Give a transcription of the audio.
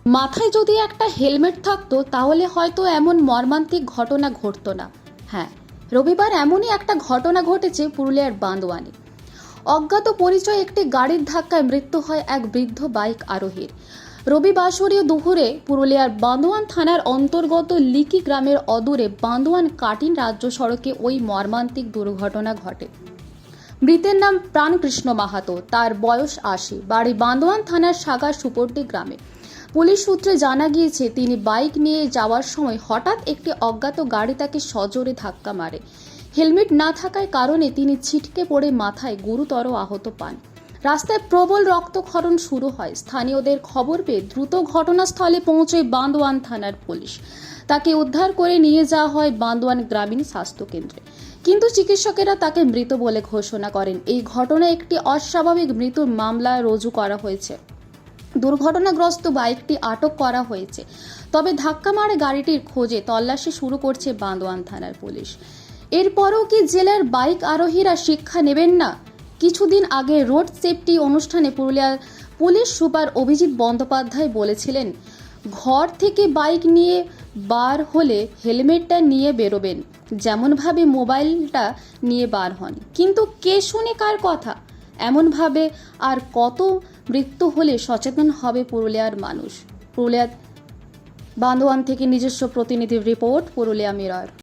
মাথায় যদি একটা হেলমেট থাকতো তাহলে হয়তো এমন মর্মান্তিক ঘটনা ঘটতো না। হ্যাঁ, রবিবার এমনই একটা ঘটনা ঘটেছে পুরুলিয়ার বান্দোয়ানে। অজ্ঞাত পরিচয় একটি গাড়ির ধাক্কায় মৃত্যু হয় এক বৃদ্ধ বাইক আরোহীর। রবিবাসরীয় দুপুরে পুরুলিয়ার বান্দোয়ান থানার অন্তর্গত লিকি গ্রামের অদূরে বান্দোয়ান কাটিন রাজ্য সড়কে ওই মর্মান্তিক দুর্ঘটনা ঘটে। মৃতের নাম প্রাণকৃষ্ণ মাহাতো, তার বয়স ৮০, বাড়ি বান্দোয়ান থানার সাগা সুপর্দি গ্রামে। পুলিশ সূত্রে জানা গিয়েছে, তিনি বাইক নিয়ে যাওয়ার সময় হঠাৎ একটি অজ্ঞাত গাড়ি তাকে সজোরে ধাক্কা মারে। হেলমেট না থাকার কারণে তিনি ছিটকে পড়ে মাথায় গুরুতর আহত পান। রাস্তায় প্রবল রক্তক্ষরণ শুরু হয়। স্থানীয়দের খবর পেয়ে দ্রুত ঘটনাস্থলে পৌঁছয় বান্দোয়ান থানার পুলিশ। তাকে উদ্ধার করে নিয়ে যাওয়া হয় বান্দোয়ান গ্রামীণ স্বাস্থ্য কেন্দ্রে, কিন্তু চিকিৎসকেরা তাকে মৃত বলে ঘোষণা করেন। এই ঘটনায় একটি অস্বাভাবিক মৃত্যুর মামলা রুজু করা হয়েছে। দুর্ঘটনাগ্রস্ত বাইকটি আটক করা হয়েছে, তবে ধাক্কা মারা গাড়িটির খোঁজে তল্লাশি শুরু করছে বান্দোয়ান থানার পুলিশ। এরপরও কি জেলার বাইক আরোহীরা শিক্ষা নেবেন না? কিছুদিন আগে রোড সেফটি অনুষ্ঠানে পুরুলিয়ার পুলিশ সুপার অভিজিৎ বন্দ্যোপাধ্যায় বলেছিলেন, ঘর থেকে বাইক নিয়ে বার হলে হেলমেটটা নিয়ে বেরোবেন, যেমনভাবে মোবাইলটা নিয়ে বার হন। কিন্তু কে শুনে কার কথা? এমনভাবে আর কত মৃত্যু হলে সচেতন হবে পুরুলিয়ার মানুষ? পুরুলিয়ার বান্দোয়ান থেকে নিজস্ব প্রতিনিধির রিপোর্ট, পুরুলিয়া মিরর।